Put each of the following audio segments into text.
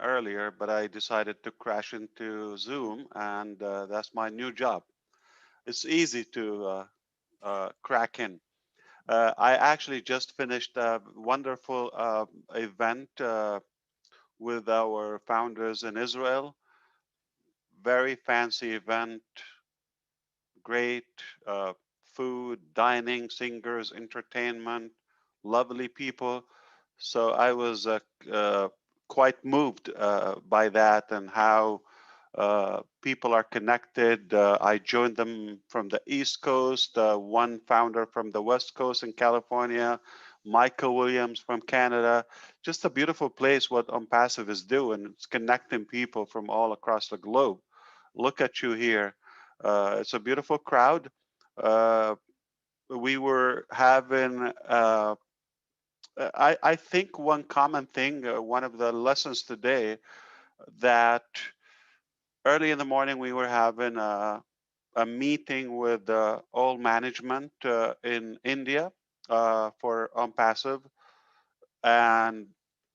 earlier, but I decided to crash into Zoom, and that's my new job. It's easy to crack in. I actually just finished a wonderful event with our founders in Israel. Very fancy event, great food, dining, singers, entertainment, lovely people. So I was quite moved by that and how people are connected. I joined them from the East Coast, one founder from the West Coast in California, Michael Williams from Canada. Just a beautiful place what ONPASSIVE is doing. It's connecting people from all across the globe. Look at you here. It's a beautiful crowd. Uh, we were having, I think one common thing, one of the lessons today, that early in the morning we were having a meeting with all management in India for ONPASSIVE. And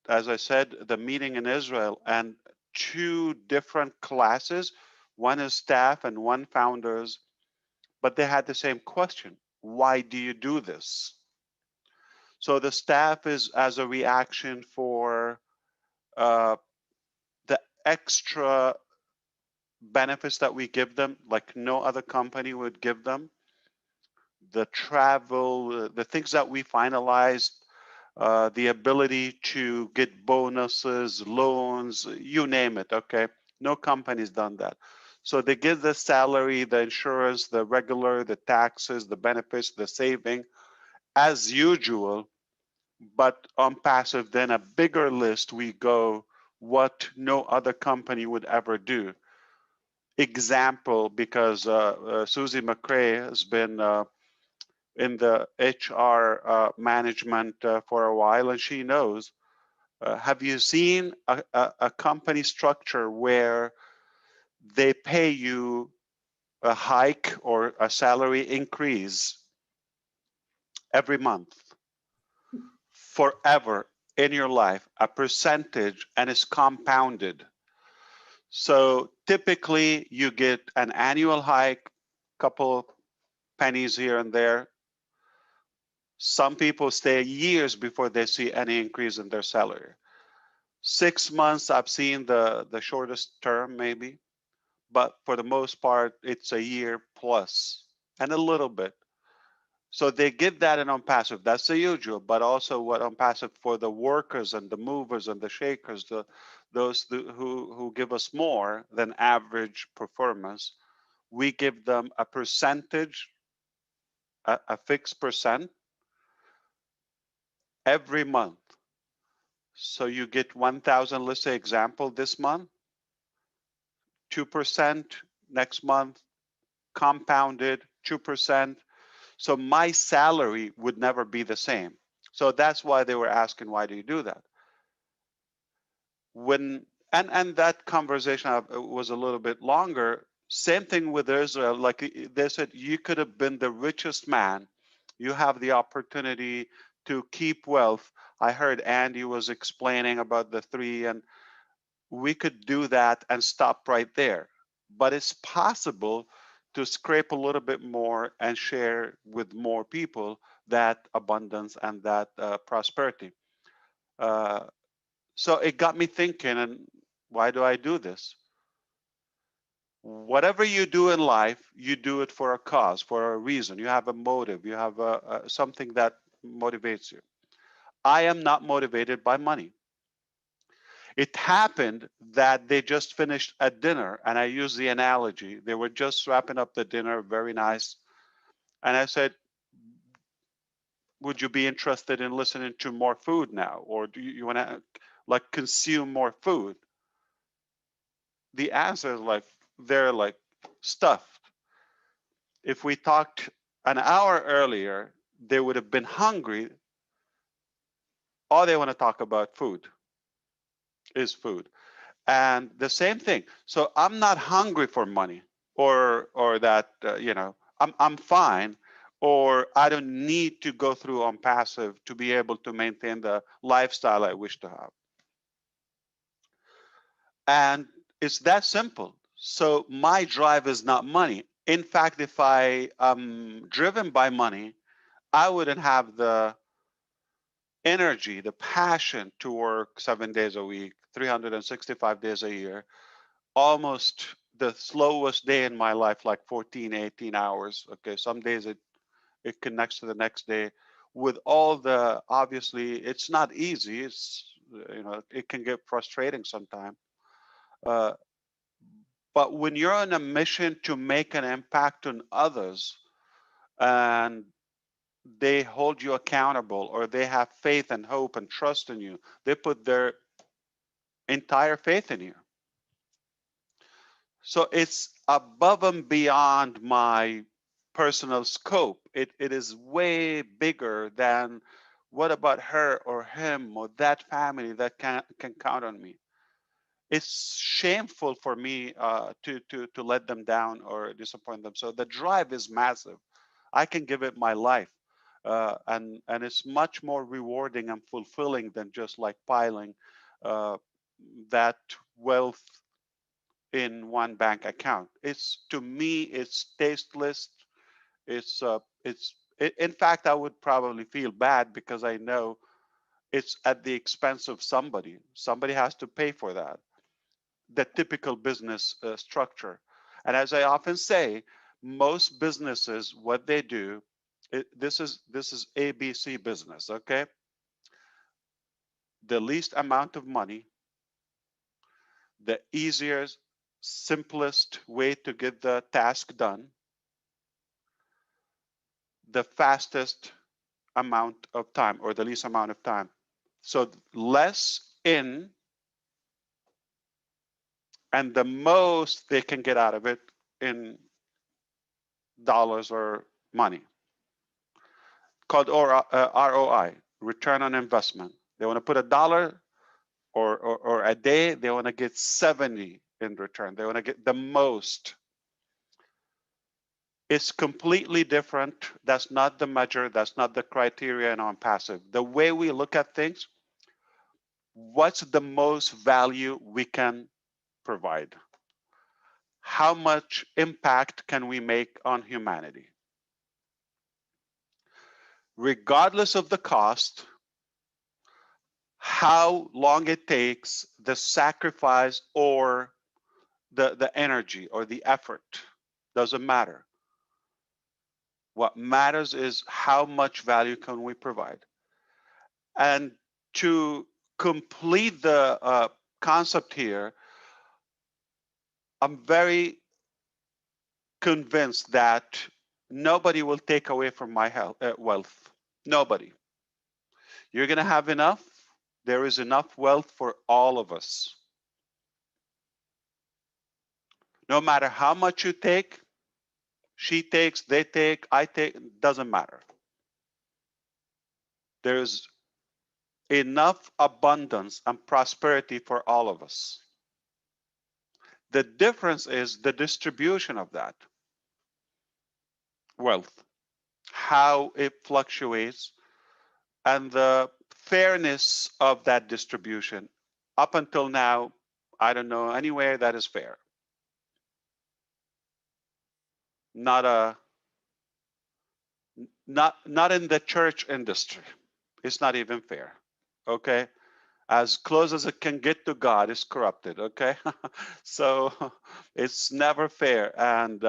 as I said, the meeting in Israel, and two different classes, one is staff and one founders, but they had the same question. Why do you do this? So the staff is as a reaction for uh, the extra benefits that we give them, like no other company would give them. The travel, the things that we finalized, the ability to get bonuses, loans, you name it, okay? No company's done that. So they give the salary, the insurance, the regular, the taxes, the benefits, the saving, as usual, but on passive, then a bigger list, we go what no other company would ever do. Example, because Susie McCrae has been in the HR management for a while, and she knows. Have you seen a company structure where they pay you a hike or a salary increase every month forever in your life, a percentage, and it's compounded? So typically you get an annual hike, couple pennies here and there. Some people stay years before they see any increase in their salary. 6 months, I've seen the shortest term maybe, but for the most part, it's a year plus and a little bit. So they get that in ONPASSIVE. That's the usual, but also what ONPASSIVE for the workers and the movers and the shakers, those who give us more than average performance, we give them a percentage, a fixed percent every month. So you get 1,000, let's say example this month, 2% next month, compounded 2%. So my salary would never be the same. So that's why they were asking, why do you do that? When and that conversation was a little bit longer. Same thing with Israel. Like they said, you could have been the richest man. You have the opportunity to keep wealth. I heard Andy was explaining about the three, and we could do that and stop right there. But it's possible to scrape a little bit more and share with more people that abundance and that prosperity. Uh, so it got me thinking, and why do I do this? Whatever you do in life, you do it for a cause, for a reason. You have a motive, you have something that motivates you. I am not motivated by money. It happened that they just finished a dinner, and I use the analogy. They were just wrapping up the dinner, very nice. And I said, would you be interested in listening to more food now? Or do you want to like consume more food? The answer is like, they're like stuffed. If we talked an hour earlier, they would have been hungry. All they want to talk about food is food. And the same thing. So I'm not hungry for money or that, I'm fine, or I don't need to go through on passive to be able to maintain the lifestyle I wish to have. And it's that simple. So my drive is not money. In fact, if I am driven by money, I wouldn't have the energy, the passion to work 7 days a week, 365 days a year, almost the slowest day in my life, like 14, 18 hours. Okay, some days it connects to the next day with all the, obviously, it's not easy. It can get frustrating sometimes. Uh, but when you're on a mission to make an impact on others and they hold you accountable or they have faith and hope and trust in you, they put their entire faith in you. So it's above and beyond my personal scope. It is way bigger than what about her or him or that family that can count on me. It's shameful for me to let them down or disappoint them. So the drive is massive. I can give it my life, and it's much more rewarding and fulfilling than just like piling uh, that wealth in one bank account. It's, to me, it's tasteless. In fact, I would probably feel bad because I know it's at the expense of somebody. Somebody has to pay for that. The typical business structure. And as I often say, most businesses, what they do, this is ABC business. Okay, the least amount of money, the easiest, simplest way to get the task done, the fastest amount of time or the least amount of time. So less in and the most they can get out of it in dollars or money, called ROI, return on investment. They want to put $1 or a day, they want to get 70 in return. They want to get the most. It's completely different. That's not the measure. That's not the criteria in ONPASSIVE. The way we look at things, what's the most value we can provide? How much impact can we make on humanity? Regardless of the cost, how long it takes, the sacrifice or the energy or the effort doesn't matter. What matters is how much value can we provide. And to complete the concept here, I'm very convinced that nobody will take away from my wealth. Nobody. You're going to have enough. There is enough wealth for all of us. No matter how much you take, she takes, they take, I take, doesn't matter. There's enough abundance and prosperity for all of us. The difference is the distribution of that wealth, how it fluctuates, and the fairness of that distribution. Up until now, I don't know anywhere that is fair. Not a not in the church industry. It's not even fair. Okay, as close as it can get to God is corrupted. Okay, so it's never fair. And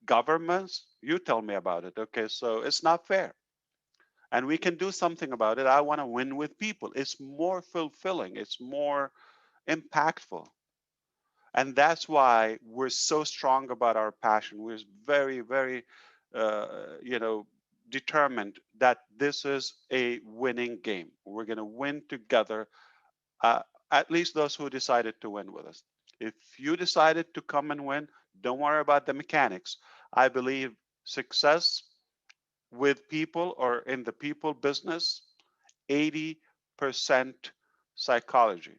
governments, you tell me about it. Okay, so it's not fair, and we can do something about it. I want to win with people. It's more fulfilling. It's more impactful. And that's why we're so strong about our passion. We're very, very, you know, determined that this is a winning game. We're going to win together, uh, at least those who decided to win with us. If you decided to come and win, don't worry about the mechanics. I believe success with people or in the people business, 80% psychology,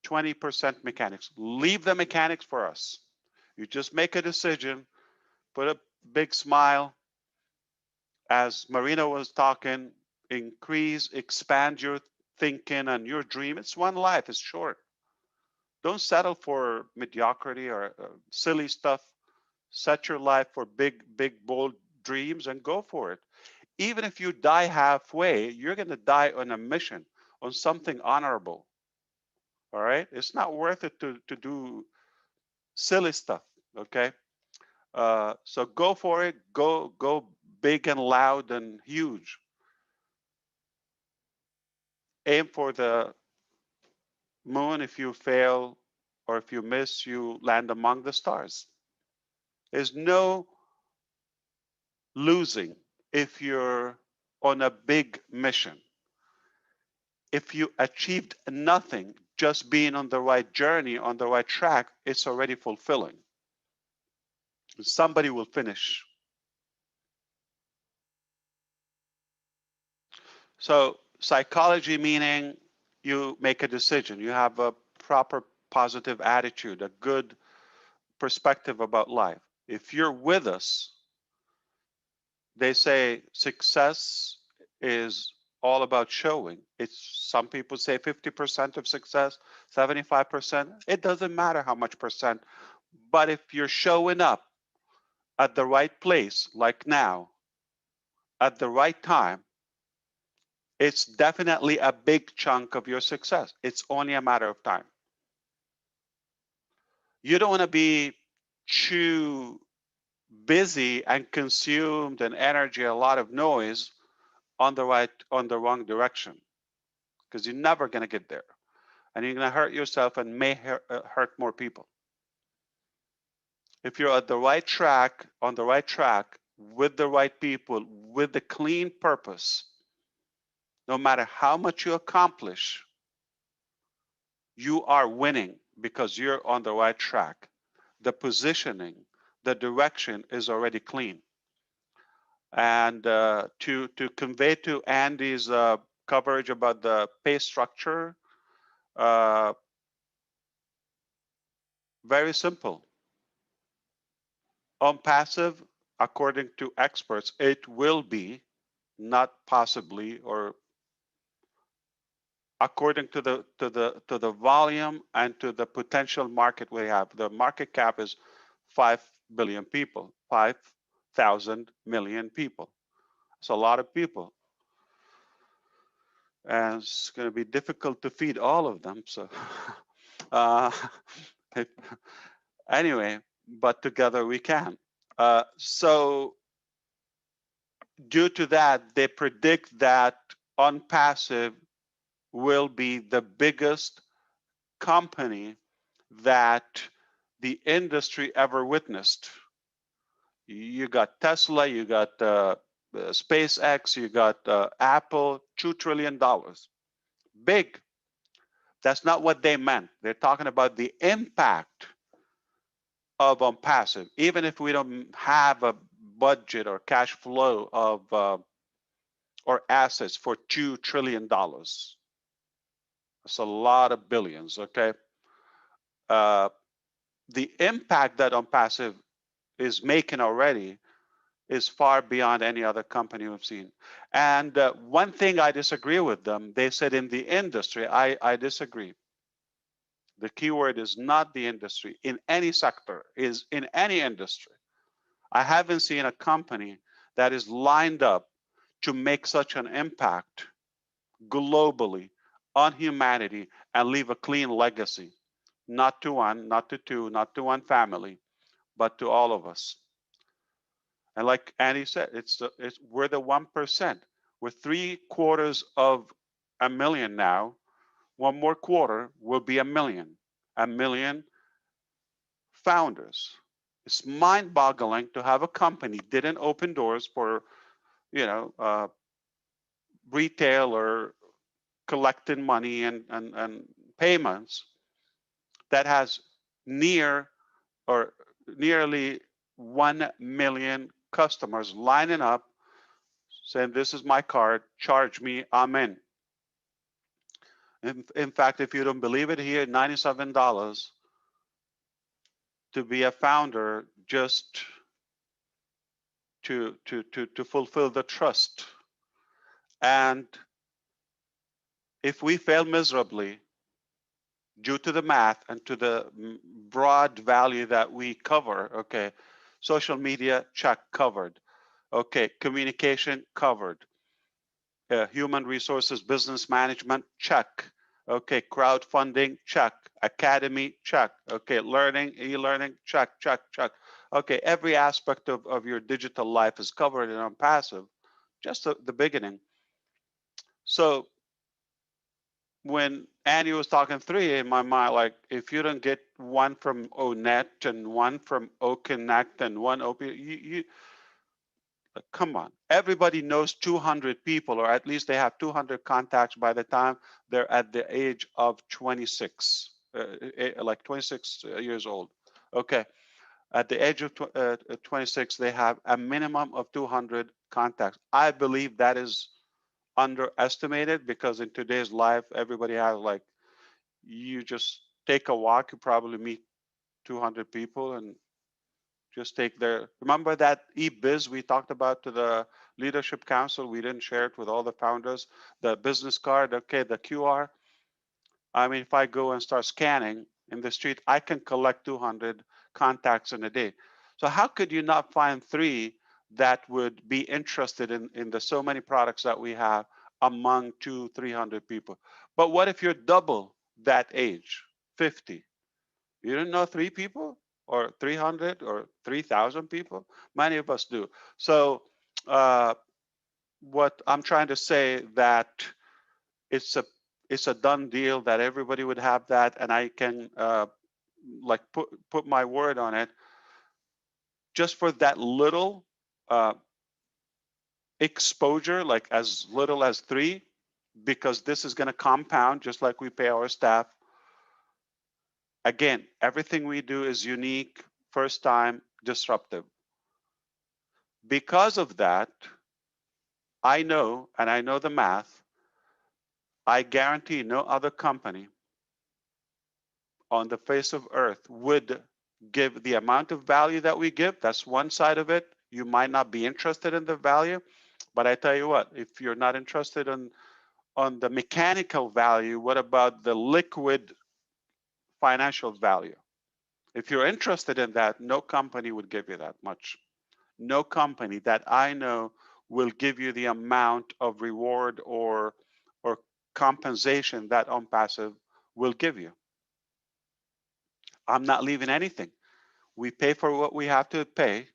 20% mechanics. Leave the mechanics for us. You just make a decision, put a big smile. As Marina was talking, increase, expand your thinking and your dream. It's one life. It's short. Don't settle for mediocrity or silly stuff. Set your life for big, big, bold dreams and go for it. Even if you die halfway, you're going to die on a mission, on something honorable. All right? It's not worth it to do silly stuff. Okay? So go for it. Go big and loud and huge. Aim for the moon. If you fail or if you miss, you land among the stars. There's no losing if you're on a big mission. If you achieved nothing, just being on the right journey, on the right track, it's already fulfilling. Somebody will finish. So, psychology meaning you make a decision, you have a proper positive attitude, a good perspective about life. If you're with us, they say success is all about showing. It's some people say 50% of success, 75%. It doesn't matter how much percent, but if you're showing up at the right place, like now, at the right time, it's definitely a big chunk of your success. It's only a matter of time. You don't want to be too busy and consumed in energy, a lot of noise on the wrong direction, because you're never going to get there, and you're going to hurt yourself and may hurt more people. If you're at the right track, on the right track, with the right people, with the clean purpose, no matter how much you accomplish, you are winning because you're on the right track. The positioning, the direction is already clean. And to convey to Andy's coverage about the pay structure, uh, very simple. On passive, according to experts, it will be, not possibly, or according to the volume and to the potential market we have. The market cap is 5 billion people, 5,000 million people. It's a lot of people, and it's going to be difficult to feed all of them. So, uh, anyway, but together we can. So, due to that, they predict that ONPASSIVE will be the biggest company that the industry ever witnessed. You got Tesla, you got SpaceX, you got Apple, $2 trillion. Big. That's not what they meant. They're talking about the impact of ONPASSIVE. Even if we don't have a budget or cash flow of or assets for $2 trillion. That's a lot of billions, okay? Uh, the impact that ONPASSIVE is making already is far beyond any other company we've seen. And one thing I disagree with them, they said in the industry, I disagree. The keyword is not the industry, in any sector, is in any industry. I haven't seen a company that is lined up to make such an impact globally on humanity and leave a clean legacy, not to one, not to two, not to one family, but to all of us. And like Andy said, we're the 1%. We're 750,000 now. One more quarter will be 1 million. 1 million founders. It's mind-boggling to have a company didn't open doors for, retail or collecting money and payments, that has nearly 1 million customers lining up saying, this is my card, charge me, I'm in. In fact, if you don't believe it, here, $97 to be a founder, just to fulfill the trust. And If we fail miserably due to the math and to the broad value that we cover, okay, social media, check, covered. Okay, communication, covered. Human resources, business management, check. Okay, crowdfunding, check. Academy, check. Okay, learning, e-learning, check, check, check. Okay, every aspect of your digital life is covered in ONPASSIVE, just the beginning. So when Annie was talking three, in my mind, like if you don't get one from ONET and one from OConnect and one OP, you come on. Everybody knows 200 people, or at least they have 200 contacts by the time they're at the age of 26, like 26 years old. Okay. At the age of 26, they have a minimum of 200 contacts. I believe that is underestimated because in today's life, everybody has like, you just take a walk, you probably meet 200 people and just take their, remember that e-biz we talked about to the leadership council? We didn't share it with all the founders. The business card, okay, the QR. I mean, if I go and start scanning in the street, I can collect 200 contacts in a day. So how could you not find three that would be interested in the so many products that we have among 200-300 people? But what if you're double that age, 50? You don't know three people or 300 or 3,000 people? Many of us do. So uh, what I'm trying to say that it's a it's a done deal that everybody would have that, and I can like put my word on it. Just for that little uh, exposure, like as little as three, because this is going to compound just like we pay our staff. Again, everything we do is unique, first time, disruptive. Because of that, I know, and I know the math, I guarantee no other company on the face of earth would give the amount of value that we give. That's one side of it. You might not be interested in the value, but I tell you what, if you're not interested on the mechanical value, what about the liquid financial value? If you're interested in that, no company would give you that much. No company that I know will give you the amount of reward or compensation that OnPassive will give you. I'm not leaving anything. We pay for what we have to pay,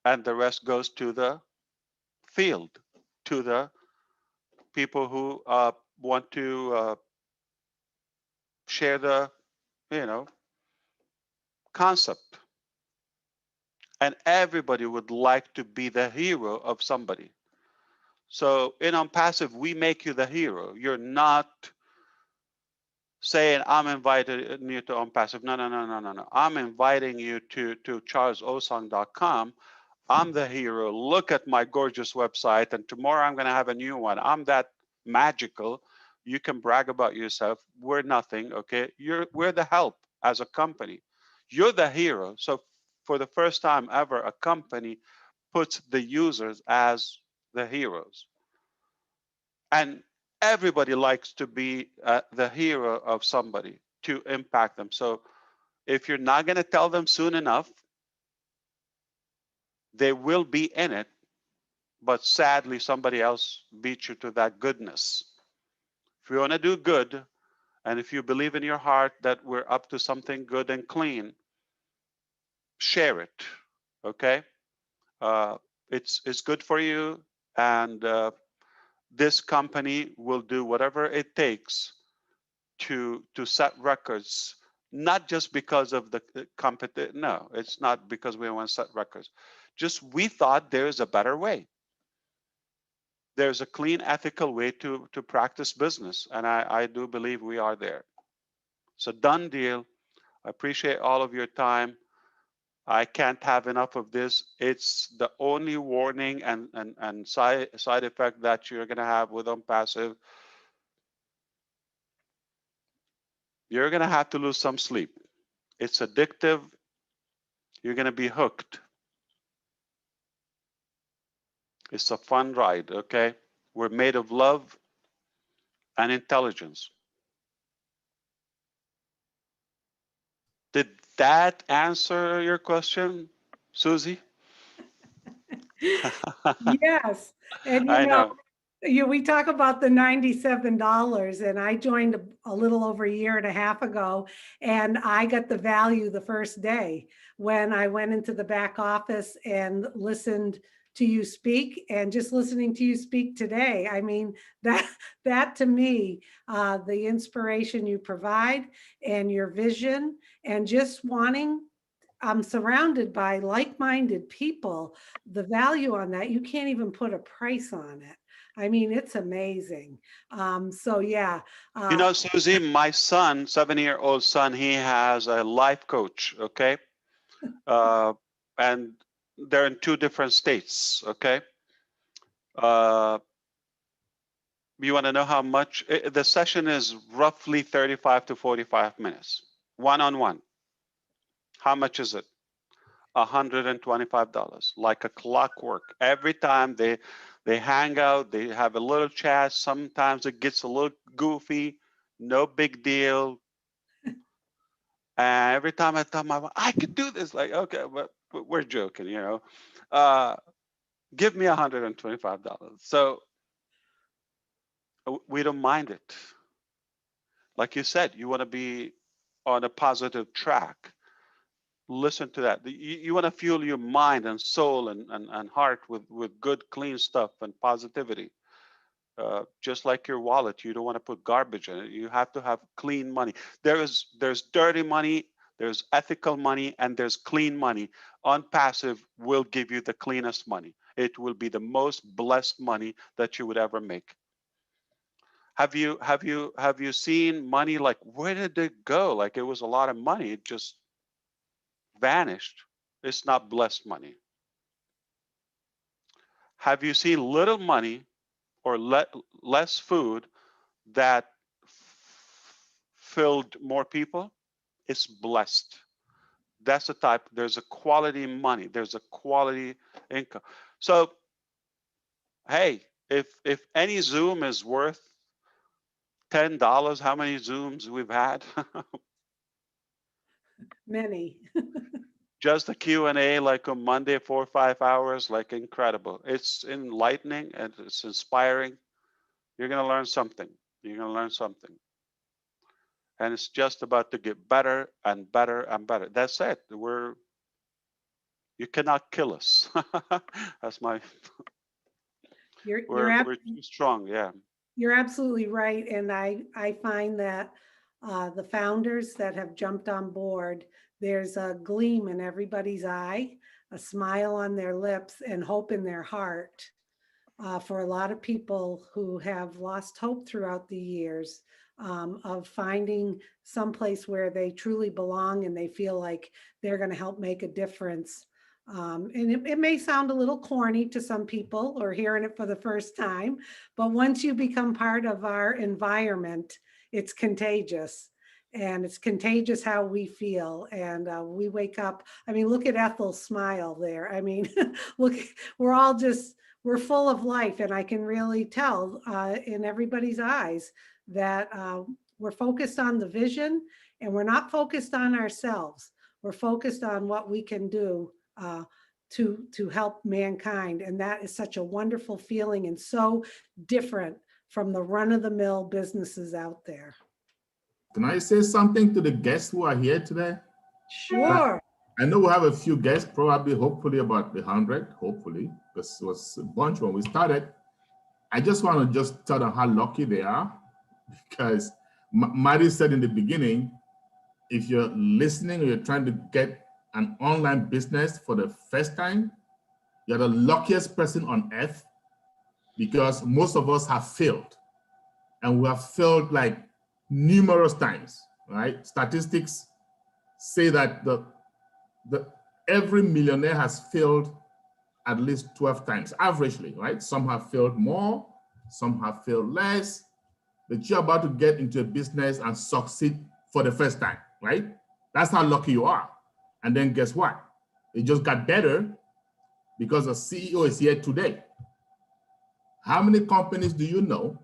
and the rest goes to the field, to the people who want to share the, you know, concept. And everybody would like to be the hero of somebody. So in OnPassive, we make you the hero. You're not saying I'm inviting you to OnPassive. No, no, no, no, no, no. I'm inviting you to charlesosong.com. I'm the hero. Look at my gorgeous website, and tomorrow I'm going to have a new one. I'm that magical. You can brag about yourself. We're nothing, okay? We're the help as a company. You're the hero. So for the first time ever, a company puts the users as the heroes. And everybody likes to be the hero of somebody to impact them. So if you're not going to tell them soon enough, they will be in it, but sadly somebody else beat you to that goodness. If you want to do good, and if you believe in your heart that we're up to something good and clean, share it. Okay, uh, it's good for you, and this company will do whatever it takes to set records, not just because of the competition. No, it's not because we want to set records. Just we thought there's a better way. There's a clean, ethical way to practice business, and I do believe we are there. It's a done deal. I appreciate all of your time. I can't have enough of this. It's the only warning and side effect that you're going to have with OnPassive. You're going to have to lose some sleep. It's addictive. You're going to be hooked. It's a fun ride, okay? We're made of love. and intelligence. Did that answer your question, Susie? Yes. And I know. we talk about the $97, and I joined a little over a year and a half ago, and I got the value the first day when I went into the back office and listened to you speak, and just listening to you speak today. I mean, that that to me, the inspiration you provide and your vision and just wanting, I'm surrounded by like-minded people. The value on that, you can't even put a price on it. I mean, it's amazing. So yeah, You uh, know, Susie, my son, 7-year-old son, he has a life coach, okay? Uh, and they're in 2 different states, okay? Uh, you want to know how much? The session is roughly 35 to 45 minutes, one-on-one. How much is it? $125, like a clockwork. Every time they hang out, they have a little chat. Sometimes it gets a little goofy, no big deal. And every time I tell my wife, I could do this, like, okay, but we're joking, you know. Uh, give me $125. So we don't mind it. Like you said, you want to be on a positive track. Listen to that. You want to fuel your mind and soul and heart with good, clean stuff and positivity. Just like your wallet, you don't want to put garbage in it. You have to have clean money. There's dirty money, there's ethical money, and there's clean money. ONPASSIVE will give you the cleanest money. It will be the most blessed money that you would ever make. Have you seen money, like, where did it go? Like, it was a lot of money, it just vanished. It's not blessed money. Have you seen little money or less food that filled more people? It's blessed. That's the type. There's a quality money. There's a quality income. So hey, if any Zoom is worth $10, how many Zooms we've had? many. Just a Q&A, like on Monday, 4 or 5 hours, like, incredible. It's enlightening and it's inspiring. You're gonna learn something. You're gonna learn something. And it's just about to get better and better and better. That's it. You cannot kill us. That's my. You're you're We're too strong. Yeah. You're absolutely right. And I find that the founders that have jumped on board, there's a gleam in everybody's eye, a smile on their lips, and hope in their heart. For a lot of people who have lost hope throughout the years, of finding someplace where they truly belong and they feel like they're going to help make a difference. And it may sound a little corny to some people or hearing it for the first time, but once you become part of our environment, it's contagious. And it's contagious how we feel. And we wake up. I mean, look at Ethel's smile there. I mean, look, we're all just, we're full of life. And I can really tell in everybody's eyes that we're focused on the vision, and we're not focused on ourselves. We're focused on what we can do to help mankind. And that is such a wonderful feeling and so different from the run-of-the-mill businesses out there. Can I say something to the guests who are here today? Sure. I know we have a few guests, probably, hopefully about 100, hopefully, because it was a bunch when we started. I just want to just tell them how lucky they are, because Mari said in the beginning, if you're listening or you're trying to get an online business for the first time, you're the luckiest person on earth, because most of us have failed, and we have failed like numerous times, right? Statistics say that every millionaire has failed at least 12 times, averagely, right? Some have failed more, some have failed less, but you're about to get into a business and succeed for the first time, right? That's how lucky you are. And then guess what? It just got better because the CEO is here today. How many companies do you know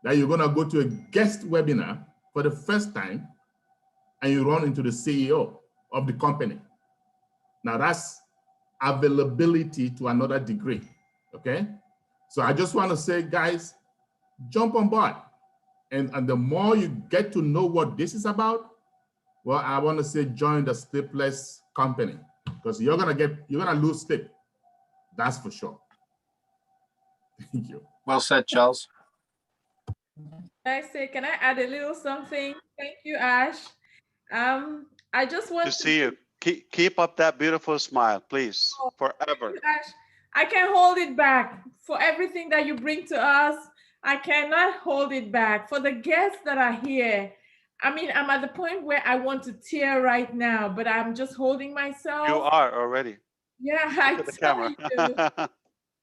that you're going to go to a guest webinar for the first time and you run into the CEO of the company. Now that's availability to another degree, okay? So I just want to say, guys, jump on board. And the more you get to know what this is about, well, I want to say join the sleepless company, because you're gonna lose sleep. That's for sure. Thank you. Well said, Charles. Can I add a little something? Thank you, Ash. I just want to see you. Keep up that beautiful smile, please, forever. Ash, I can't hold it back for everything that you bring to us. I cannot hold it back for the guests that are here. I mean, I'm at the point where I want to tear right now, but I'm just holding myself. You are already. Yeah, I tell you.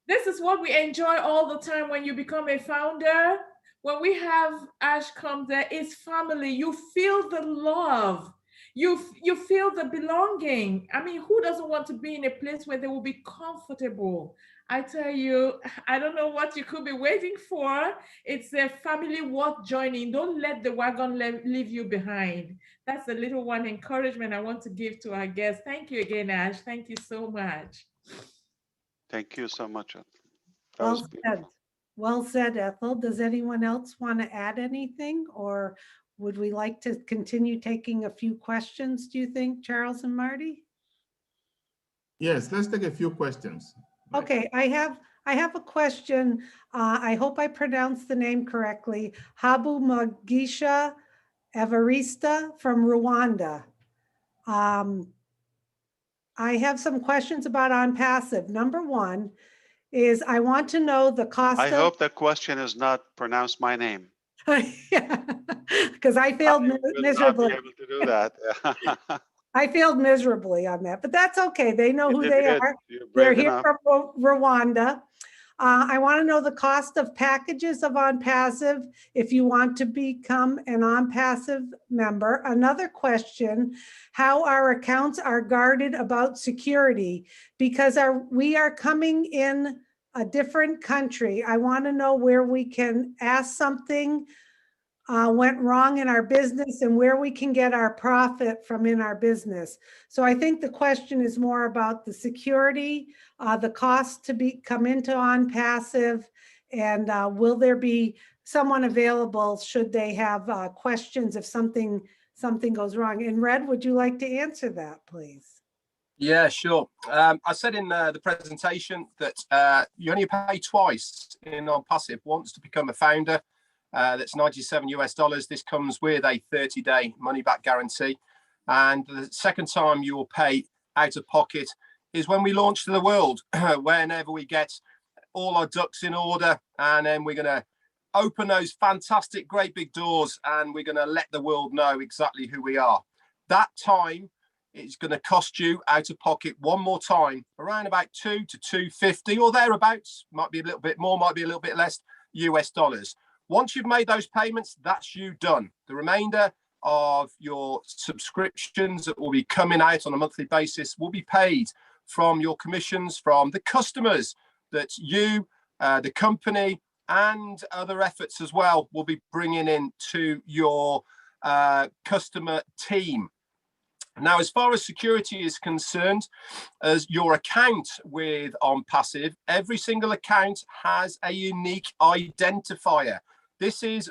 This is what we enjoy all the time when you become a founder. When we have Ash come there, it's family. You feel the love. You feel the belonging. I mean, who doesn't want to be in a place where they will be comfortable? I tell you, I don't know what you could be waiting for. It's a family worth joining. Don't let the wagon leave you behind. That's a little one encouragement I want to give to our guests. Thank you again, Ash. Thank you so much. Thank you so much. Well said. Well said, Ethel. Does anyone else want to add anything, or would we like to continue taking a few questions, do you think, Charles and Marty? Yes, let's take a few questions. Okay, I have a question. I hope I pronounced the name correctly. Habu Magisha Evarista from Rwanda. I have some questions about ONPASSIVE. Number one is I want to know the cost I hope the question is not pronounce my name. Because I failed miserably. Not be able to do that. I failed miserably on that, but that's okay. They know who they are. They're here from Rwanda. I want to know the cost of packages of ONPASSIVE if you want to become an ONPASSIVE member. Another question, how our accounts are guarded about security, because we are coming in a different country. I want to know where we can ask something went wrong in our business and where we can get our profit from in our business. So I think the question is more about the security, the cost to come into ONPASSIVE, and will there be someone available should they have questions if something goes wrong. And Red, would you like to answer that, please? Yeah, sure. I said in the presentation that you only pay twice in ONPASSIVE. Once to become a founder, that's $97 US. This comes with a 30-day money-back guarantee. And the second time you will pay out of pocket is when we launch to the world, whenever we get all our ducks in order, and then we're going to open those fantastic, great big doors, and we're going to let the world know exactly who we are. That time is going to cost you out of pocket one more time, around about $2 to $250 or thereabouts. Might be a little bit more, might be a little bit less US dollars. Once you've made those payments, that's you done. The remainder of your subscriptions that will be coming out on a monthly basis will be paid from your commissions from the customers that you, the company, and other efforts as well will be bringing in to your customer team. Now, as far as security is concerned, as your account with ONPASSIVE, every single account has a unique identifier. This is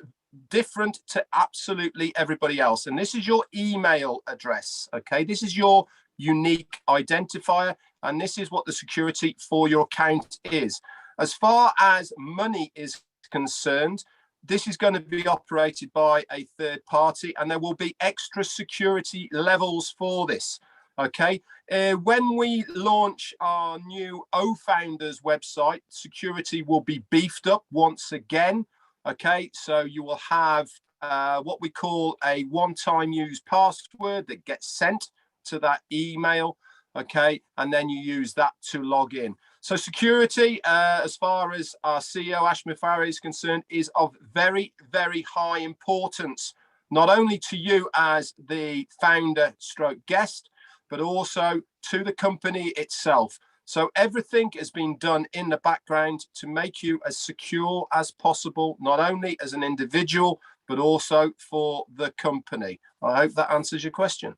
different to absolutely everybody else. And this is your email address. Okay, this is your unique identifier. And this is what the security for your account is. As far as money is concerned, this is going to be operated by a third party, and there will be extra security levels for this. Okay, when we launch our new O-Founders website, security will be beefed up once again. Okay, so you will have what we call a one-time use password that gets sent to that email. Okay, and then you use that to log in. So security, as far as our CEO, Ash Mufareh, is concerned, is of very, very high importance, not only to you as the founder stroke guest, but also to the company itself. So everything has been done in the background to make you as secure as possible, not only as an individual, but also for the company. I hope that answers your question.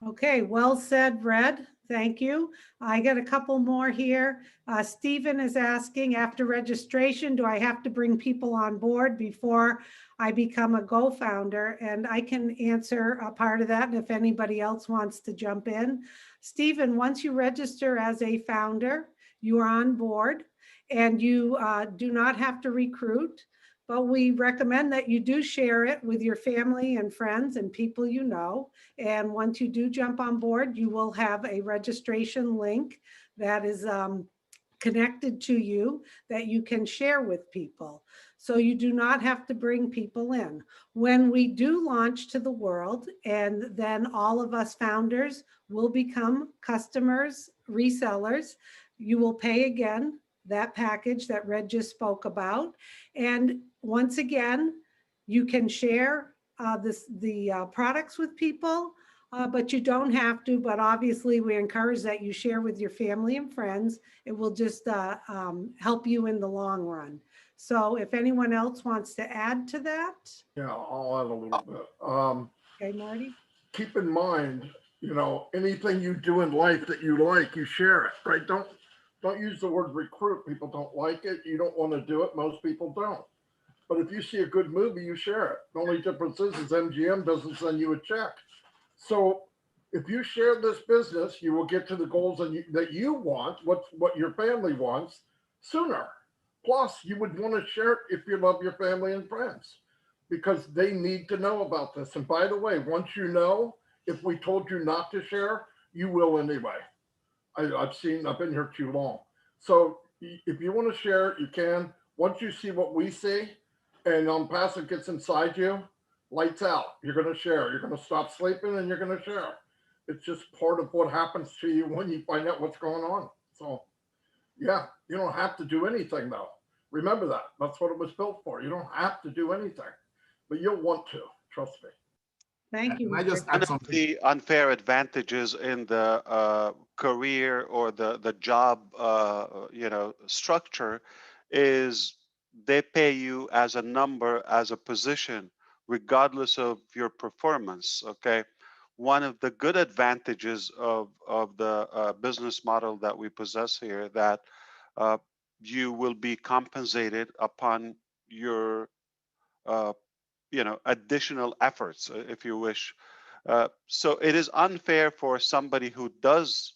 Okay, well said, Red. Thank you. I got a couple more here. Stephen is asking, after registration, do I have to bring people on board before I become a Go founder? And I can answer a part of that. And if anybody else wants to jump in. Stephen, once you register as a founder, you are on board and you do not have to recruit. But we recommend that you do share it with your family and friends and people you know. And once you do jump on board, you will have a registration link that is connected to you that you can share with people. So you do not have to bring people in. When we do launch to the world, and then all of us founders will become customers, resellers, you will pay again that package that Red just spoke about. And once again, you can share the products with people, but you don't have to. But obviously, we encourage that you share with your family and friends. It will just help you in the long run. So if anyone else wants to add to that. Yeah, I'll add a little bit. Okay, Marty. Keep in mind, you know, anything you do in life that you like, you share it, right? Don't use the word recruit. People don't like it. You don't want to do it. Most people don't. But if you see a good movie, you share it. The only difference is MGM doesn't send you a check. So if you share this business, you will get to the goals that you want, what your family wants sooner. Plus, you would want to share it if you love your family and friends, because they need to know about this. And by the way, once you know, if we told you not to share, you will anyway. I've been here too long. So if you want to share it, you can. Once you see what we see and ONPASSIVE gets inside you, lights out. You're going to share. You're going to stop sleeping and you're going to share. It's just part of what happens to you when you find out what's going on. So yeah, you don't have to do anything though. Remember that. That's what it was built for. You don't have to do anything, but you'll want to, trust me. Thank you. Can I just One add of something? the unfair advantages in the career or the job structure is they pay you as a number, as a position, regardless of your performance. Okay, one of the good advantages of the business model that we possess here, that uh, you will be compensated upon your additional efforts, if you wish. So it is unfair for somebody who does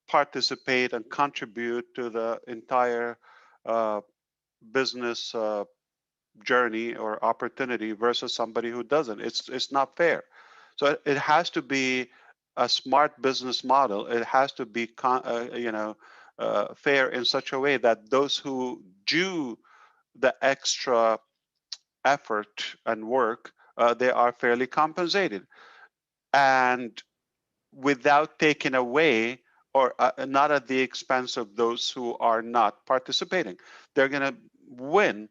participate and contribute to the entire business journey or opportunity versus somebody who doesn't. It's not fair. So it has to be a smart business model. It has to be fair in such a way that those who do the extra effort and work, they are fairly compensated, and without taking away or not at the expense of those who are not participating. They're going to win,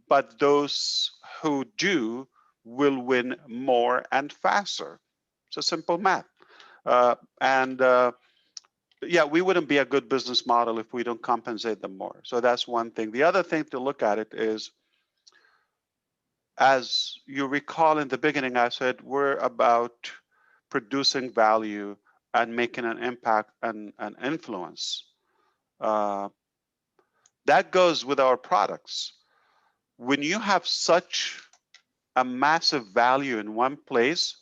but those who do will win more and faster. It's a simple math. And yeah, we wouldn't be a good business model if we don't compensate them more. So that's one thing. The other thing to look at it is, as you recall in the beginning, I said we're about producing value and making an impact and an influence. That goes with our products. When you have such a massive value in one place,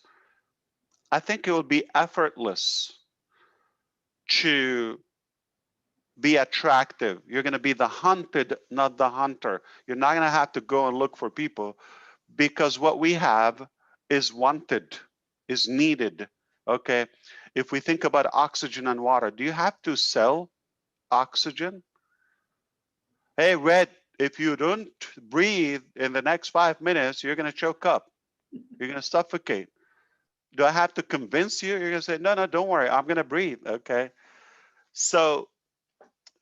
I think it will be effortless to be attractive. You're going to be the hunted, not the hunter. You're not going to have to go and look for people, because what we have is wanted, is needed. Okay. If we think about oxygen and water, do you have to sell oxygen? Hey, Red, if you don't breathe in the next 5 minutes, you're going to choke up. You're going to suffocate. Do I have to convince you? You're going to say, no, don't worry. I'm going to breathe. Okay. So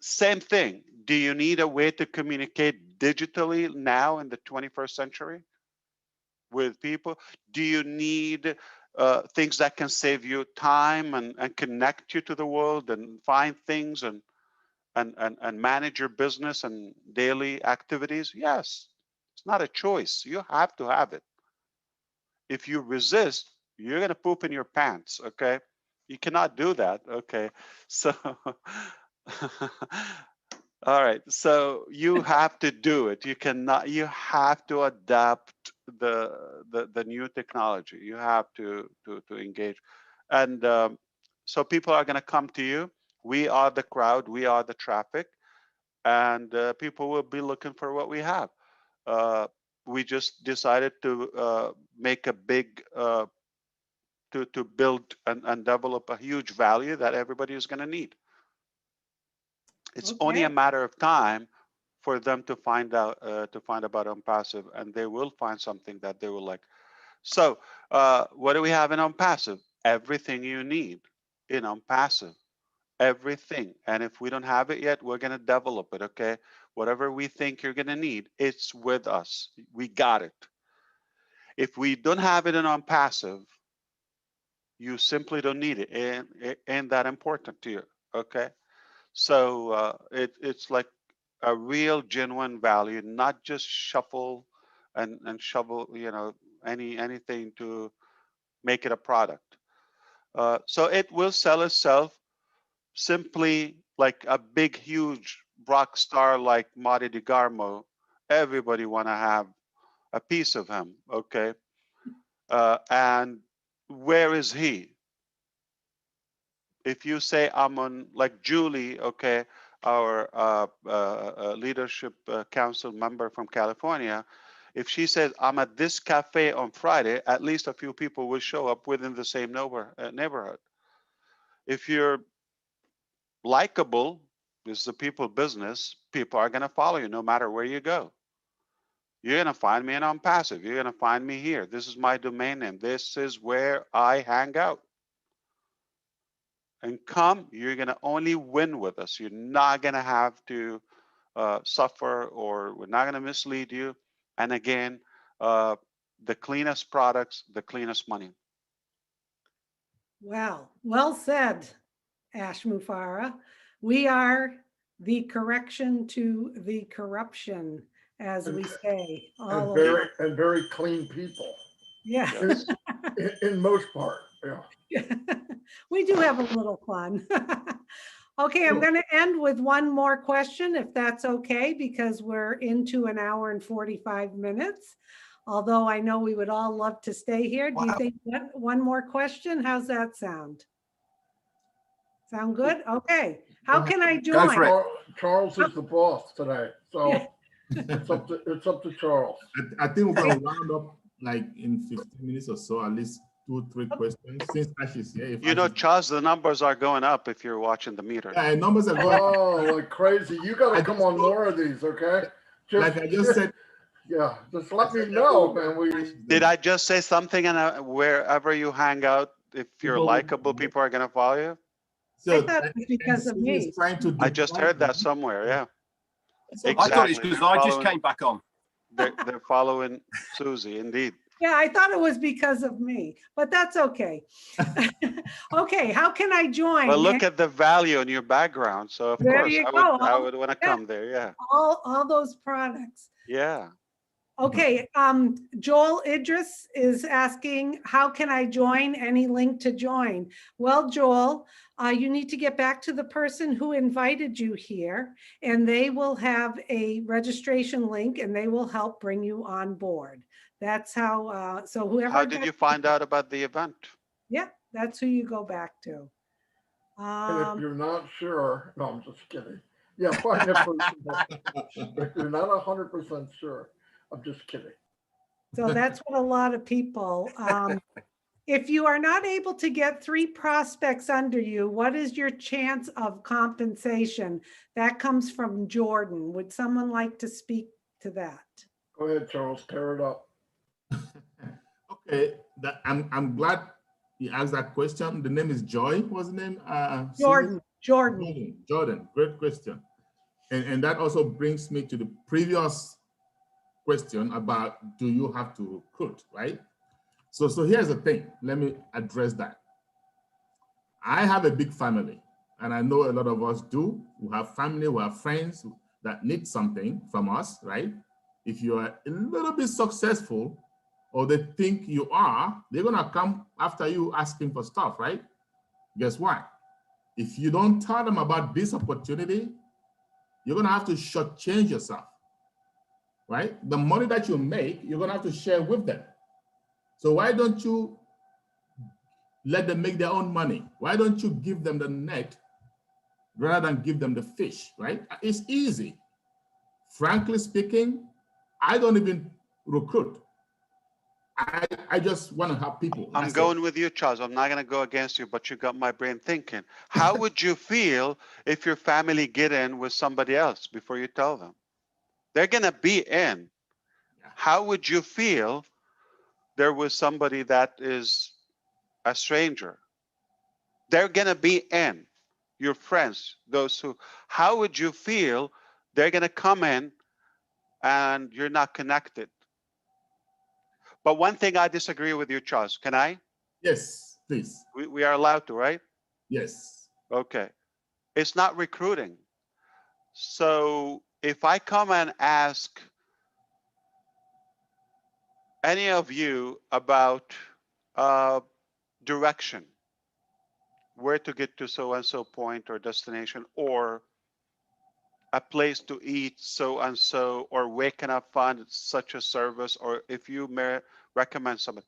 same thing. Do you need a way to communicate digitally now in the 21st century with people? Do you need things that can save you time and connect you to the world and find things and manage your business and daily activities? Yes, it's not a choice. You have to have it. If you resist, you're going to poop in your pants, okay? You cannot do that, okay? So, all right, so you have to do it. You cannot, you have to adapt the new technology. You have to engage. And so people are going to come to you. We are the crowd, we are the traffic, and people will be looking for what we have. We just decided to make a big to build and develop a huge value that everybody is going to need. It's only a Okay. matter of time for them to find out about ONPASSIVE, and they will find something that they will like. So what do we have in ONPASSIVE? Everything you need in ONPASSIVE, everything. And if we don't have it yet, we're going to develop it, okay? Whatever we think you're going to need, it's with us. We got it. If we don't have it in ONPASSIVE, you simply don't need it. It ain't that important to you, okay? So it's like a real genuine value, not just shuffle and shovel, you know, anything to make it a product. So it will sell itself simply like a big, huge rock star like Marty DeGarmo. Everybody want to have a piece of him, okay? And where is he? If you say I'm on, like Julie, okay, our leadership council member from California, if she says I'm at this cafe on Friday, at least a few people will show up within the same neighborhood. If you're likable, this is a people business, people are going to follow you no matter where you go. You're going to find me in ONPASSIVE. You're going to find me here. This is my domain name. This is where I hang out. And come, you're going to only win with us. You're not going to have to suffer, or we're not going to mislead you. And again, the cleanest products, the cleanest money. Well, well said, Ash Mufareh. We are the correction to the corruption, as we say. And very clean people. Yeah. Yes. In most part, yeah. We do have a little fun. Okay, I'm going to end with one more question, if that's okay, because we're into an hour and 45 minutes. Although I know we would all love to stay here. Do you think one more question? How's that sound? Sound good? Okay. How can I join? Go for it. Charles is the boss today, so it's up to Charles. I think we're going to round up like in 15 minutes or so, at least 2 or 3 questions. Since Ash is here, You know, Charles, the numbers are going up if you're watching the meter. yeah, numbers are going. Oh, like crazy! You got to come on more of these, okay? Like I just said. Yeah, just let me know, man. Did I just say something? And wherever you hang out, if you're likable, people are going to follow you. So I thought it was because of me. I just heard that somewhere. Yeah. So Exactly. I thought it's because I just came back on. They're following Susie, indeed. Yeah, I thought it was because of me, but that's okay. Okay, how can I join? Well, look at the value in your background. So of There course you I go. would want to come there. Yeah. All those products. Yeah. Okay, Joel Idris is asking, how can I join? Any link to join? Well, Joel, you need to get back to the person who invited you here, and they will have a registration link and they will help bring you on board. That's how, so whoever. How did you find out about the event? Yeah, that's who you go back to. And if you're not sure, no, I'm just kidding. Yeah, find a person. If you're not 100% sure, I'm just kidding. So that's what a lot of people, if you are not able to get 3 prospects under you, what is your chance of compensation? That comes from Jordan. Would someone like to speak to that? Go ahead, Charles, tear it up. Okay, I'm glad you asked that question. The name is Joy. What's the name? Jordan. Great question. And that also brings me to the previous question about, do you have to recruit, right? So here's the thing. Let me address that. I have a big family, and I know a lot of us do. We have family, we have friends that need something from us, right? If you are a little bit successful, or they think you are, they're gonna come after you asking for stuff, right? Guess what? If you don't tell them about this opportunity, you're gonna have to shortchange yourself, right? The money that you make, you're gonna have to share with them. So why don't you let them make their own money? Why don't you give them the net rather than give them the fish, right? It's easy. Frankly speaking, I don't even recruit. I just want to help people. I'm going with you, Charles. I'm not going to go against you, but you got my brain thinking. How would you feel if your family get in with somebody else before you tell them? They're going to be in. How would you feel there was somebody that is a stranger? They're going to be in. Your friends, those who, how would you feel they're going to come in and you're not connected? But one thing I disagree with you, Charles. Can I? Yes, please. We are allowed to, right? Yes. Okay. It's not recruiting. So if I come and ask any of you about direction, where to get to so and so point or destination, or a place to eat so and so, or where can I find such a service, or if you may recommend something.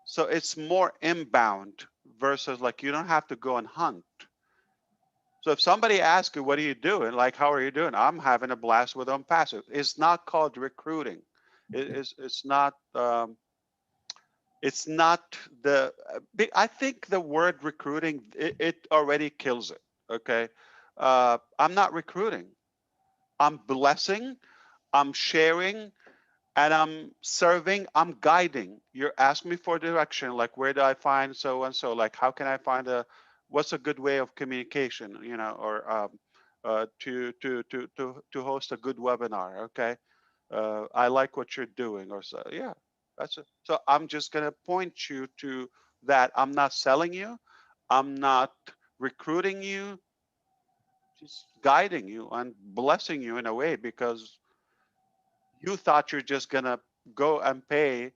So it's more inbound versus like you don't have to go and hunt. So if somebody asks you, what are you doing? Like, how are you doing? I'm having a blast with ONPASSIVE. It's not called recruiting. It's not the, I think the word recruiting, it already kills it, okay? I'm not recruiting. I'm blessing, I'm sharing, and I'm serving, I'm guiding. You're asking me for direction, like where do I find so and so? Like how can I find what's a good way of communication, you know, or to host a good webinar, okay? I like what you're doing, or so, yeah, that's it. So I'm just gonna point you to that. I'm not selling you, I'm not recruiting you, just guiding you and blessing you in a way because you thought you're just gonna go and pay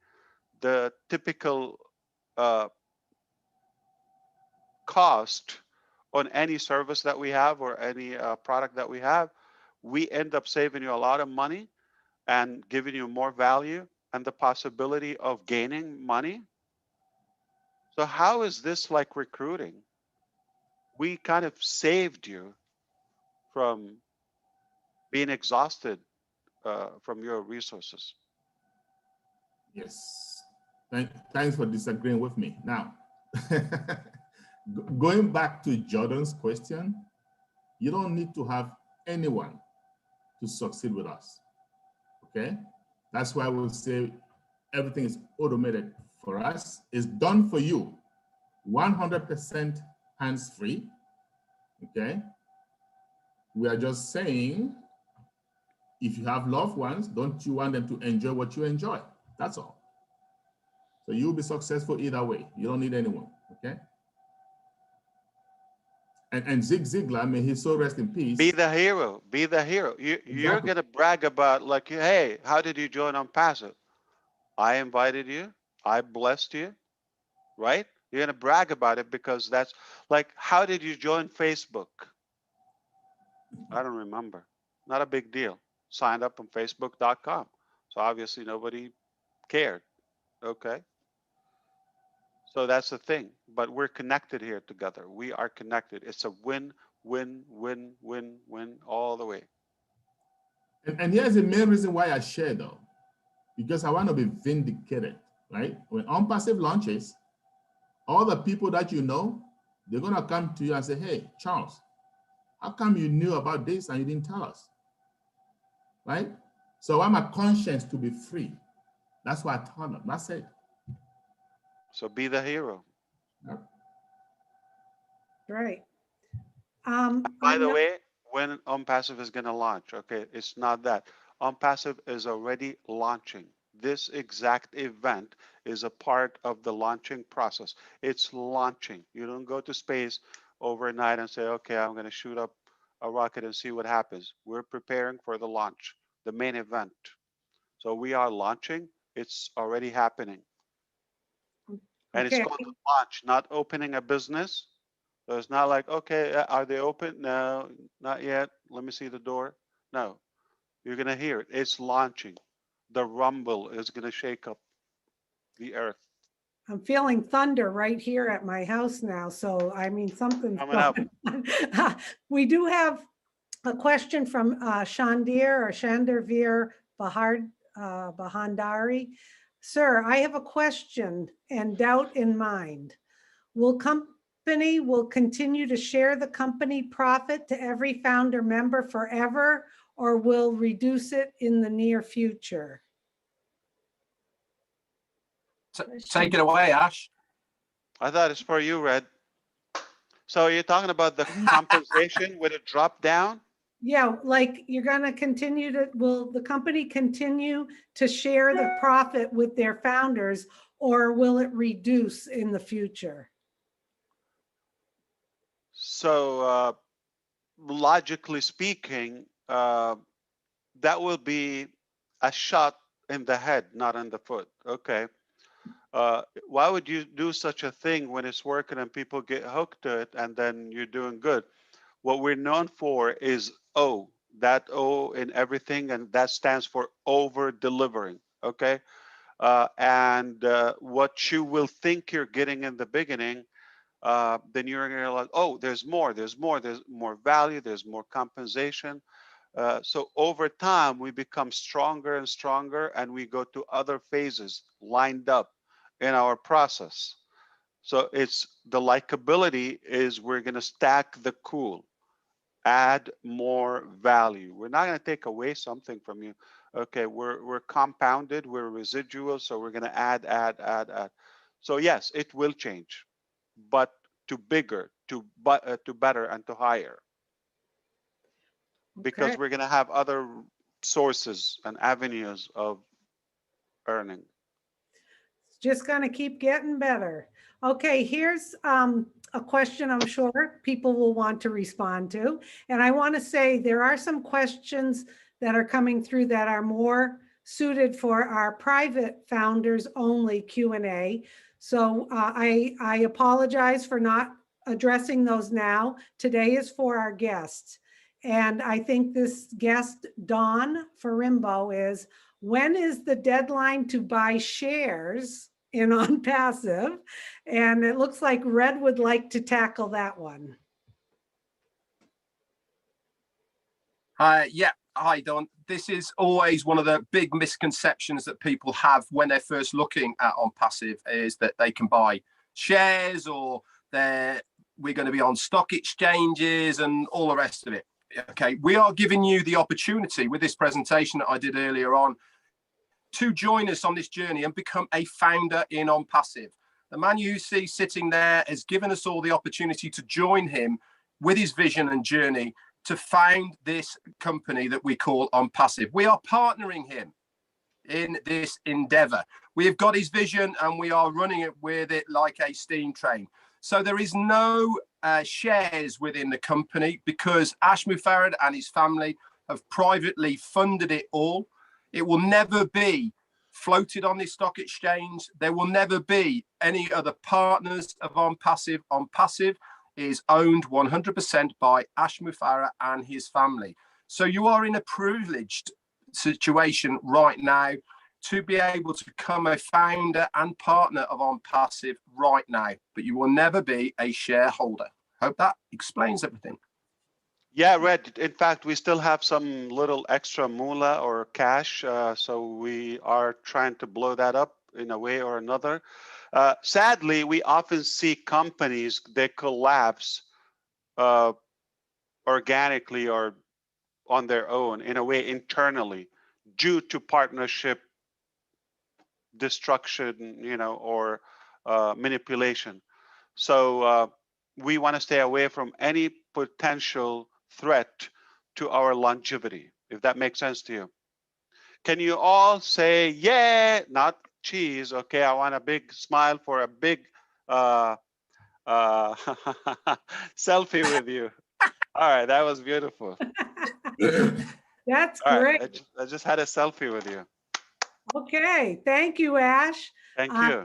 the typical uh, cost on any service that we have or any product that we have. We end up saving you a lot of money and giving you more value and the possibility of gaining money. So how is this like recruiting? We kind of saved you from being exhausted from your resources. Yes. Thanks for disagreeing with me. Now, going back to Jordan's question, you don't need to have anyone to succeed with us. Okay? That's why we'll say everything is automated for us. It's done for you, 100% hands-free. Okay? We are just saying, if you have loved ones, don't you want them to enjoy what you enjoy? That's all. So you'll be successful either way. You don't need anyone, okay? And Zig Ziglar, may his soul rest in peace. Be the hero. Be the hero. You're going to brag about like, hey, how did you join ONPASSIVE? I invited you. I blessed you, right? You're going to brag about it because that's like, how did you join Facebook? I don't remember. Not a big deal. Signed up on facebook.com. So obviously nobody cared. Okay. So that's the thing. But we're connected here together. We are connected. It's a win, win, win, win, win all the way. And here's the main reason why I share though, because I want to be vindicated, right? When ONPASSIVE launches, all the people that you know, they're going to come to you and say, hey, Charles, how come you knew about this and you didn't tell us? Right? So I want my conscience to be free. That's why I tell them. That's it. So be the hero. Yep. Right. By the way, when ONPASSIVE is going to launch, okay, it's not that. ONPASSIVE is already launching. This exact event is a part of the launching process. It's launching. You don't go to space overnight and say, okay, I'm going to shoot up a rocket and see what happens. We're preparing for the launch, the main event. So we are launching. It's already happening. And it's Okay, called a launch, not opening a business. So it's not like, okay, are they open? No, not yet. Let me see the door. No, you're going to hear it. It's launching. The rumble is going to shake up the earth. I'm feeling thunder right here at my house now. So, I mean, something's Coming up. going on. We do have a question from Shandarveer Bahandari. Sir, I have a question and doubt in mind. Will company continue to share the company profit to every founder member forever, or will reduce it in the near future? Take it away, Ash. I thought it's for you, Red. So you're talking about the compensation with a drop down? Yeah, like you're going to continue to, will the company continue to share the profit with their founders, or will it reduce in the future? So logically speaking, that will be a shot in the head, not in the foot. Okay. Why would you do such a thing when it's working and people get hooked to it and then you're doing good? What we're known for is O, that O in everything, and that stands for over delivering. Okay. And what you will think you're getting in the beginning, then you're going to like, oh, there's more value, there's more compensation. So over time, we become stronger and stronger, and we go to other phases lined up in our process. So it's the likability is we're going to stack the cool, add more value. We're not going to take away something from you. Okay, we're compounded, we're residual, so we're going to add. So yes, it will change, but to bigger, to better, and to higher, because Okay. we're going to have other sources and avenues of earning. It's just going to keep getting better. Okay, here's a question I'm sure people will want to respond to. And I want to say there are some questions that are coming through that are more suited for our private founders only Q&A. So I apologize for not addressing those now. Today is for our guests. And I think this guest, Dawn Farimbo, is, when is the deadline to buy shares in ONPASSIVE? And it looks like Red would like to tackle that one. Yeah. Hi, Don. This is always one of the big misconceptions that people have when they're first looking at ONPASSIVE, is that they can buy shares, or we're going to be on stock exchanges and all the rest of it. Okay, we are giving you the opportunity with this presentation that I did earlier on to join us on this journey and become a founder in ONPASSIVE. The man you see sitting there has given us all the opportunity to join him with his vision and journey to found this company that we call ONPASSIVE. We are partnering him in this endeavor. We have got his vision and we are running it with it like a steam train. So there is no shares within the company, because Ash Mufareh and his family have privately funded it all. It will never be floated on this stock exchange. There will never be any other partners of ONPASSIVE. ONPASSIVE is owned 100% by Ash Mufareh and his family. So you are in a privileged situation right now to be able to become a founder and partner of ONPASSIVE right now, but you will never be a shareholder. Hope that explains everything. Yeah, Red. In fact, we still have some little extra moolah or cash, so we are trying to blow that up in a way or another. Sadly, we often see companies, they collapse organically or on their own, in a way internally, due to partnership destruction, or manipulation. So we want to stay away from any potential threat to our longevity, if that makes sense to you. Can you all say, yeah, not cheese, okay? I want a big smile for a big selfie with you. All right, that was beautiful. That's All great. right, I just had a selfie with you. Okay, thank you, Ash. Thank you.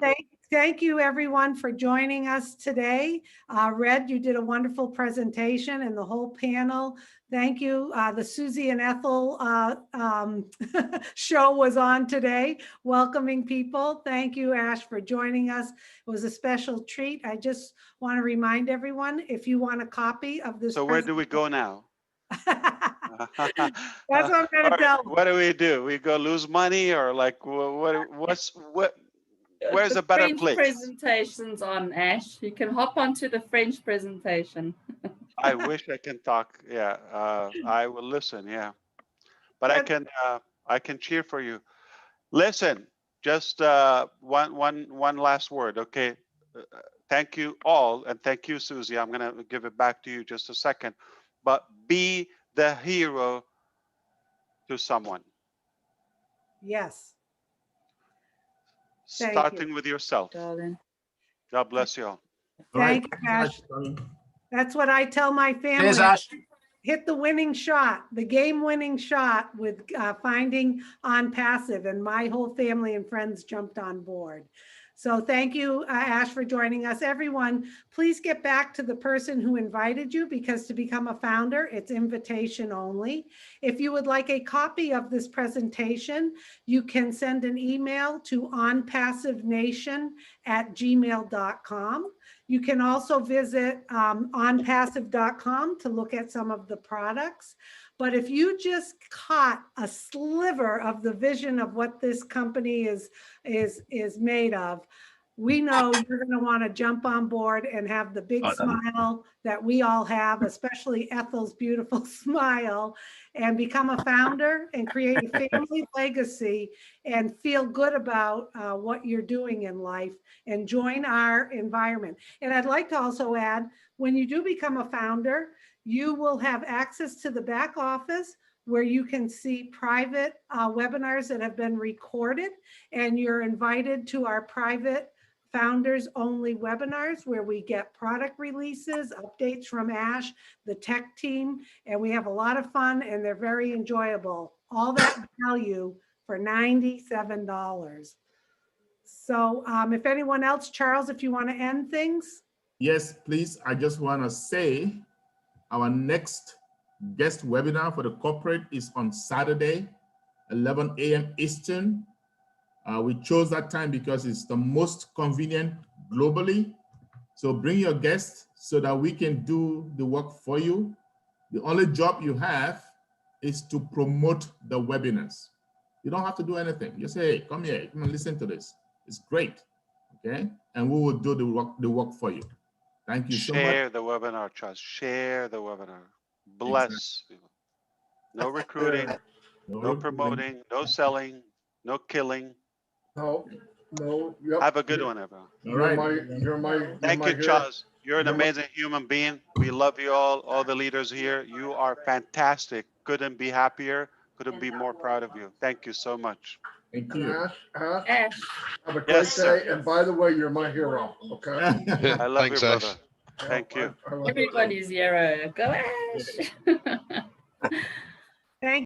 Thank you, everyone, for joining us today. Red, you did a wonderful presentation, and the whole panel. Thank you. The Susie and Ethel show was on today, welcoming people. Thank you, Ash, for joining us. It was a special treat. I just want to remind everyone, if you want a copy of this. So where do we go now? That's what I'm going to tell them. What do? We go lose money, or like where's The a better French place? presentation's on, Ash. You can hop onto the French presentation. I wish I can talk. Yeah, I will listen. Yeah, but I can cheer for you. Listen, just one last word, okay? Thank you all, and thank you, Susie. I'm gonna give it back to you just a second, but be the hero to someone. Yes. Thank Starting you. with yourself. Darling. God bless you all. Thank you, Ash. That's what I tell my family. Cheers, Ash. Hit the winning shot, the game-winning shot with finding ONPASSIVE, and my whole family and friends jumped on board. So thank you, Ash, for joining us. Everyone, please get back to the person who invited you, because to become a founder, it's invitation only. If you would like a copy of this presentation, you can send an email to onpassivenation@gmail.com. You can also visit onpassive.com to look at some of the products. But if you just caught a sliver of the vision of what this company is made of, we know you're going to want to jump on board and have the big smile that we all have, especially Ethel's beautiful smile, and become a founder and create a family legacy and feel good about what you're doing in life and join our environment. And I'd like to also add, when you do become a founder, you will have access to the back office where you can see private webinars that have been recorded, and you're invited to our private founders only webinars where we get product releases, updates from Ash, the tech team, and we have a lot of fun and they're very enjoyable. All that value for $97. So if anyone else, Charles, if you want to end things. Yes, please. I just want to say our next guest webinar for the corporate is on Saturday, 11 a.m. Eastern. We chose that time because it's the most convenient globally. So bring your guests so that we can do the work for you. The only job you have is to promote the webinars. You don't have to do anything. You say, hey, come here, come and listen to this. It's great, okay? And we will do the work for you. Thank you so much. Share the webinar, Charles. Share the webinar. Bless people. No recruiting, no promoting, no selling, no killing. No. Yep. Have a good one, everyone. All right. Thank you, Charles. You're an amazing human being. We love you all the leaders here. You are fantastic. Couldn't be happier. Couldn't be more proud of you. Thank you so much. Thank you. Ash, have a great day. And by the way, you're my hero. Okay. I love Thanks, you, Ash. brother. Thank you. I love you. Everybody's hero. Go Ash.